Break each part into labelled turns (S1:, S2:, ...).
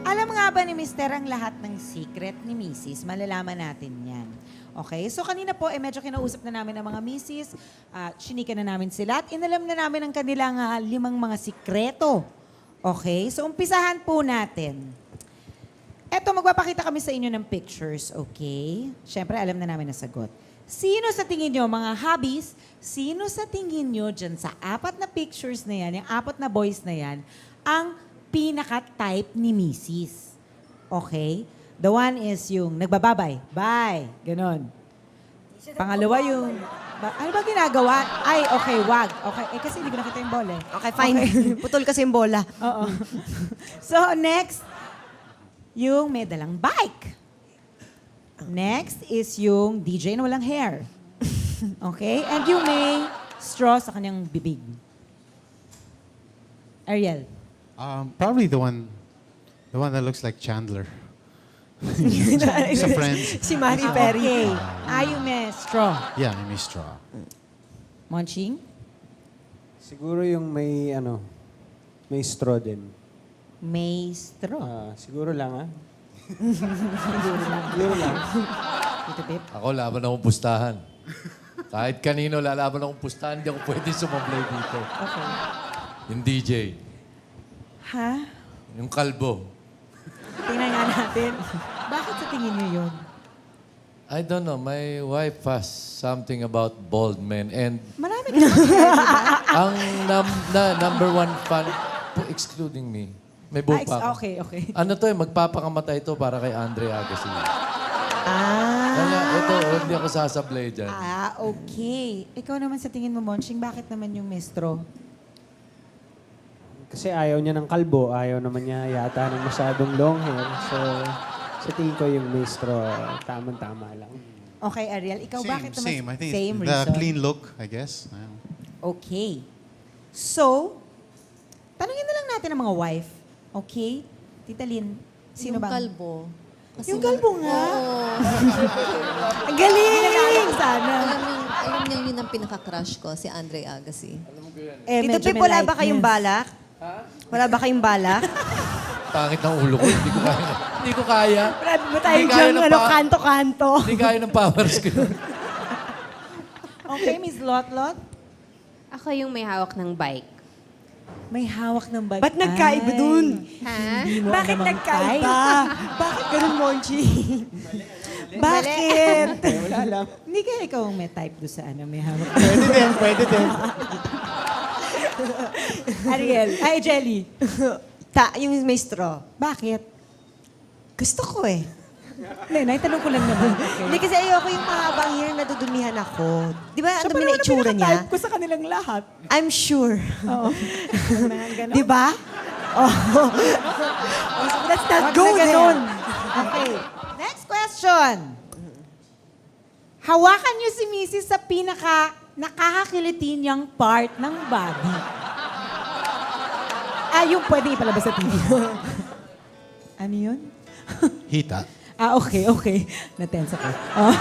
S1: Alam nga ba ni Mister ang lahat ng secret ni Mrs.? Malalaman natin yan. Okay? So kanina po, medyo kinausap na namin ang mga Mrs. Chinika na namin sila at inalam na namin ang kanilang 5 mga sikreto. Okay? So umpisahan po natin. Eto, magpapakita kami sa inyo ng pictures, okay? Siyempre, alam na namin ang sagot. Sino sa tingin nyo, mga hobbies, sino sa tingin nyo dyan sa 4 na pictures na yan, yung 4 na boys na yan, ang pinaka-type ni Mrs. Okay? The one is yung nagbababay. Bye. Ganon. Pangalawa yung... ano ba ginagawa? Ay, okay, wag. Okay, kasi hindi ko nakita yung bola.
S2: Okay, fine. Putol kasi yung bola.
S1: Oo. So, next, yung may dalang bike. Next is yung DJ na walang hair. Okay? And yung may straw sa kanyang bibig. Ariel.
S3: Probably the one that looks like Chandler. Sa Friends.
S2: Si Mari Perry.
S1: Okay. Yung may straw.
S3: Yeah, may straw.
S1: Monching?
S4: Siguro yung may straw din.
S1: May straw.
S4: Siguro lang,
S1: Siguro lang.
S4: Siguro lang.
S1: Tito Pip?
S5: Ako, laban akong pustahan. Kahit kanino lalaban akong pustahan, hindi ako pwede sumablay dito.
S1: Okay.
S5: Yung DJ,
S1: Ha?
S5: yung kalbo.
S1: Tingnan nga natin. Bakit sa tingin niyo yun?
S5: I don't know, my wife has something about bald men. And
S1: Marami ka naman hair, di ba?
S5: ang number 1 fan, excluding me, may buhok pa ako.
S1: Okay.
S5: Ano to magpapakamatay to para kay Andre Agassi. Kaya ito, hindi ako sasablay dyan.
S1: Okay. Ikaw naman sa tingin mo, Monching, bakit naman yung mestro?
S4: Kasi ayaw niya ng kalbo, ayaw naman niya yata ng masyadong long hair. So, sa tingin ko yung may straw, tamang-tama lang.
S1: Okay, Ariel, ikaw bakit naman?
S3: Same. I think
S1: Same
S3: it's the
S1: reason.
S3: clean look, I guess.
S1: Okay. So, tanungin na lang natin ang mga wife. Okay? Tita Lynn, sino
S6: yung
S1: bang?
S6: kalbo. Kasi
S1: Yung kalbo nga?
S6: Oo.
S1: Ang galing! Sana.
S6: Alam niyo yun ang pinaka-crush ko, si Andre Agassi.
S2: Tito
S1: medyo
S2: Pip,
S1: may
S2: wala ba kayong
S1: likeness.
S2: balak? Wala ba kayong balak?
S5: Pangit ng ulo ko, hindi ko kaya. Hindi ko kaya.
S1: Brad, ba tayo
S5: Hindi kaya
S1: dyan,
S5: ng pa-
S1: kanto-kanto?
S5: Hindi kaya ng powers ko.
S1: Okay, Miss Lotlot?
S7: Ako yung may hawak ng bike.
S1: May hawak ng bag.
S2: Ba't nagkaiba
S1: Ay,
S2: dun?
S7: Ha?
S1: hindi mo
S2: Bakit
S1: namang
S2: nagkaiba? Bakit ganun, Monchi?
S1: Bakit?
S4: Wala lang.
S1: Hindi kaya ikaw ang may type do sa may hawak.
S4: Pwede din.
S1: Ariel. Ay, Jelly.
S2: Yung may straw.
S1: Bakit?
S2: Gusto ko eh.
S1: Hindi, naitanong ko lang naman.
S2: Hindi kasi ayoko yung mahabang hair na dudumihan ako. Di ba ang
S1: Siya pa
S2: dumi na
S1: naman ang
S2: itsura niya?
S1: pinaka-type ko sa kanilang lahat.
S2: I'm sure.
S1: Oo. Ganon.
S2: Di ba? Oh. So let's not
S1: Wag
S2: go
S1: na
S2: there.
S1: ganon. Okay. Next question. Hawakan niyo si Mrs. sa pinaka nakakakiliti niyang part ng body. Yung pwede ipalabas sa TV. Ano yun?
S3: Hita.
S1: Okay. Natense ako. Oh.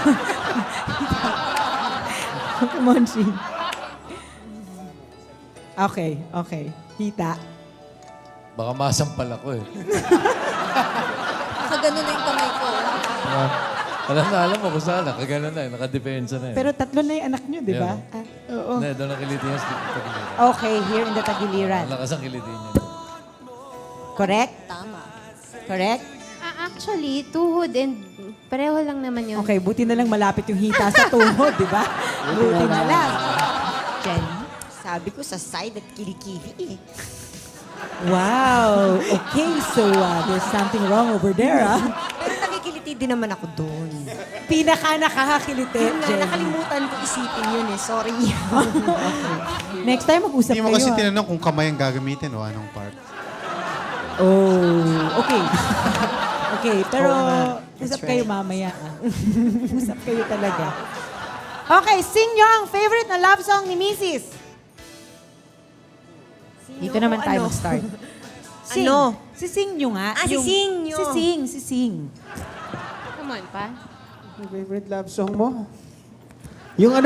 S1: Monchi. Okay. Hita.
S5: Baka masampal ako eh.
S6: Nakaganon na yung kamay ko.
S5: Alam mo kung saan, nakagano na eh, nakadepensa na eh.
S1: Pero 3 na yung anak niyo, di ba?
S5: Yeah.
S1: Oo.
S5: Hindi, doon nakiliti niya sa tagiliran.
S1: Okay, here in the Tagiliran.
S5: Ang lakas ang kiliti niya.
S1: Correct?
S6: Tama.
S1: Correct?
S7: Actually, tuhod and pareho lang naman yung...
S1: Okay, buti na lang malapit yung hita sa tuhod, di ba? Buti na lang. Jenny?
S2: Sabi ko sa side at kilikili eh.
S1: Wow. Okay, so there's something wrong over there, ah.
S2: Pero nakikiliti din naman ako doon.
S1: Pinaka nakakakiliti,
S2: Yun nga,
S1: Jenny.
S2: nakalimutan ko isipin yun eh. Sorry.
S1: Next time, mag-usap
S3: Hindi mo
S1: kayo,
S3: kasi
S1: ah.
S3: tinanong kung kamay ang gagamitin o anong part.
S1: Oh, okay. Okay, pero
S2: Oo nga.
S1: usap
S2: That's
S1: kayo
S2: right.
S1: mamaya. Usap kayo talaga. Okay, sing nyo ang favorite na love song ni Mrs. Dito naman tayo
S2: Ano?
S1: mag-start. Sing.
S2: Ano?
S1: Sising nyo nga.
S2: Sising nyo.
S1: Sising.
S7: Come on pa.
S4: Yung favorite love song mo? Yung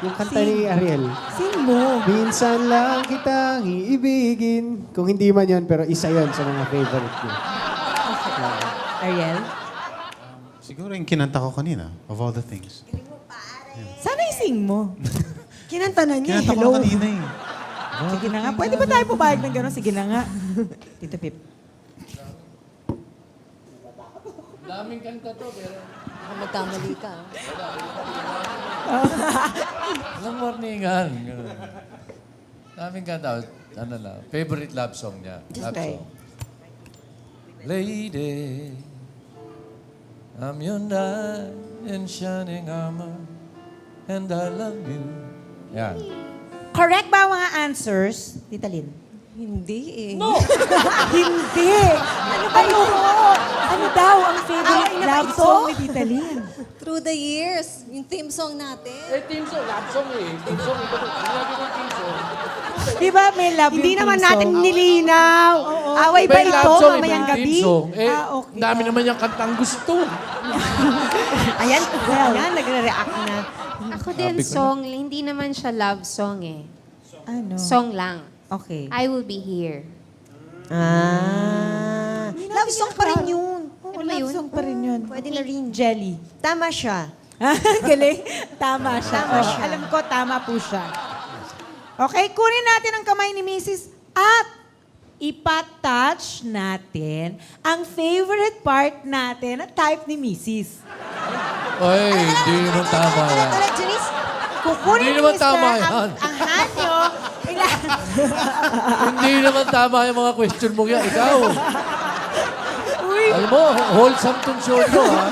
S4: yung kanta ni Ariel.
S1: Sing mo.
S4: Minsan lang kitang iibigin. Kung hindi man yun, pero isa yun sa mga favorite ko.
S1: Ariel?
S3: Siguro yung kinanta ko kanina, of all the things.
S1: Sana ising mo.
S2: Kinanta na niya.
S3: Kinanta ko
S2: Hello.
S3: kanina eh.
S1: Sige na nga. Pwede ba tayo pumayag ng gano'n? Sige na nga. Tito Pip.
S5: Daming kanta to, pero...
S6: Baka magkamali ka.
S5: Walang warningan. Ganun. Daming kanta. Ano lang, favorite love song niya.
S2: Just
S5: Love
S2: play.
S5: song. Lady, I'm your knight in shining armor, and I love you. Yan.
S1: Correct ba ang mga answers, Tita Lynn?
S6: Hindi eh.
S1: Hindi! Ano daw ang favorite love song ni Tita Lynn?
S6: Through the years, yung theme song natin.
S4: team song, love song eh. Team song, iba to. Sinabi ko team song.
S1: Di ba may love
S2: Hindi
S1: yung
S2: naman
S1: theme
S2: natin
S1: song?
S2: nilinaw. Away ba
S5: May
S2: ito
S5: love song,
S2: mamayang
S5: may
S2: gabi?
S5: theme song. Eh,
S1: okay.
S5: dami naman yung kantang gusto.
S2: Ayan, ayan, nagre-react na.
S7: Ako din,
S5: Sabi ko na.
S7: song. Hindi naman siya love song eh.
S1: Ano?
S7: Song lang.
S1: Okay.
S7: I will be here.
S2: Love song pa rin yun.
S1: Oo,
S7: Ano ba
S1: love
S7: yun?
S1: song pa rin yun.
S2: Pwede na rin.
S1: Jelly.
S2: Tama siya.
S1: Galing. Tama siya.
S2: Tama
S1: Oo,
S2: siya.
S1: Alam ko, tama po siya. Okay, kunin natin ang kamay ni Mrs. at ipatouch natin ang favorite part natin at type ni Mrs.
S5: Oy, hindi naman tama yan.
S2: Tara, Janice.
S1: Kukunin
S5: Hindi
S1: ni
S5: naman
S1: Mr.
S5: tama yan.
S1: ang hand nyo.
S5: Hindi naman tama yung mga question mo yan. Ikaw.
S1: Uy,
S5: Alam mo, wholesome tong show nyo, ha?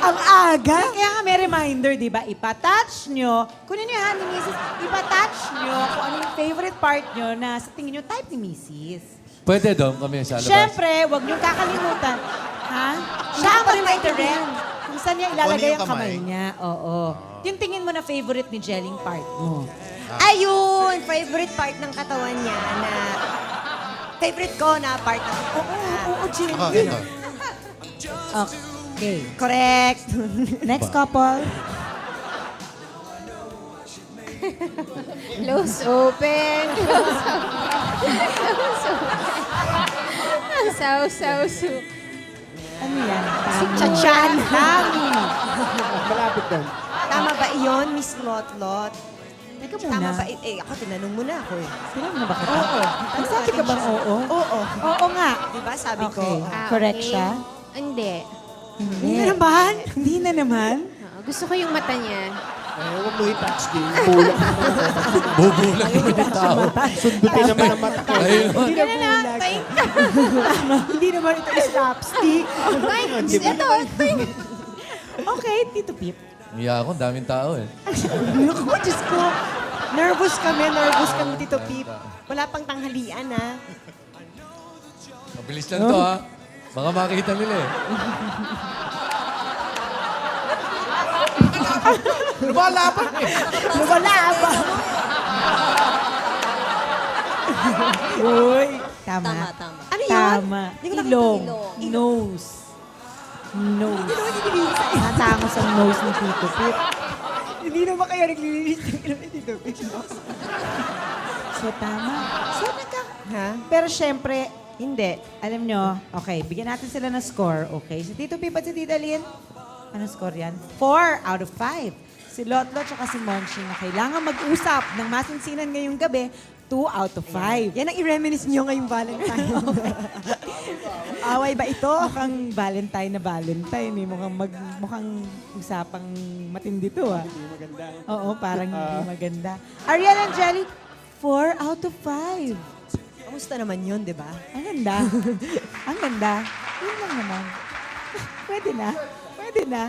S1: ang aga. Kaya nga may reminder, di ba? Ipatouch nyo. Kunin nyo yung hand ni Mrs. Ipatouch nyo kung ano yung favorite part nyo na sa tingin nyo type ni Mrs.
S5: Pwede doon kami sa labas.
S1: Siyempre, huwag niyong kakalimutan. Ha? Siya ang mag-direct kung saan niya ilalagay
S3: Kunin
S1: ang
S3: yung
S1: kamay
S3: kamay.
S1: niya. Oo. Yung tingin mo na favorite ni Jelling part mo.
S2: Ayun, favorite part ng katawan niya na favorite ko na part ng
S1: Oo, Jelly.
S3: Ako, ito.
S1: Okay.
S2: Correct.
S1: Next couple.
S7: Close open. Close open. Close open. Saw-saw-su.
S1: Ano yan?
S2: Si Chachan.
S4: Malapit doon.
S2: Tama ba iyon, Miss Lotlot?
S1: Teka
S2: Tama
S1: muna.
S2: ba? Ako, tinanong mo na ako eh.
S1: Sinabi na ba kita?
S2: Oo.
S1: Nagsabi ka bang oo?
S2: Oo.
S1: Oo nga.
S2: Diba sabi ko?
S1: Okay.
S7: Ah,
S1: Correct
S7: okay.
S1: siya?
S7: Hindi.
S1: Hindi na naman. Hindi na naman.
S7: Gusto ko yung mata niya.
S4: Huwag mo i-touch din. Bulak naman ako.
S5: Bubulag naman yung tao.
S4: Sundutin naman ang mata ko.
S5: Ayun.
S1: Hindi na na. Hindi naman ito slapstick. Okay, Tito Pip.
S5: Iya ako, daming tao eh.
S2: Naku, Diyos ko. Nervous kami, Tito Pip. Wala pang tanghalian, ha?
S5: Mabilis lang to, ha? Baka makita nila eh. Lumalaban eh.
S1: Lumalaban. Uy. Tama.
S6: Tama, tama.
S2: Ano yun?
S1: Tama.
S2: Hindi ko nakita
S1: Ilong.
S6: ilong.
S1: Nose. Nose. Natangos ang nose ni Tito Pip.
S2: Hindi naman kayo naglilinis ng ilong ni Tito Pip.
S1: So, tama. So,
S2: Ha?
S1: Pero syempre, hindi. Alam nyo, okay, bigyan natin sila ng score, okay? Si Tito Pip at si Tita Lynn, ano score yan? 4 out of 5. Si Lotlot at si Monching na kailangan mag-usap ng masinsinan ngayong gabi, 2 out of 5.
S2: Yan ang i-reminisce nyo ngayong Valentine. Away ba ito?
S1: Mukhang Valentine na Valentine eh. Mukhang usapang matindi to ah. Oo, parang hindi maganda. Ariel and Jelly, 4 out of 5.
S2: Kamusta naman yun, di ba?
S1: Ang ganda. Ang ganda. Yun lang naman. Pwede na. Pwede na.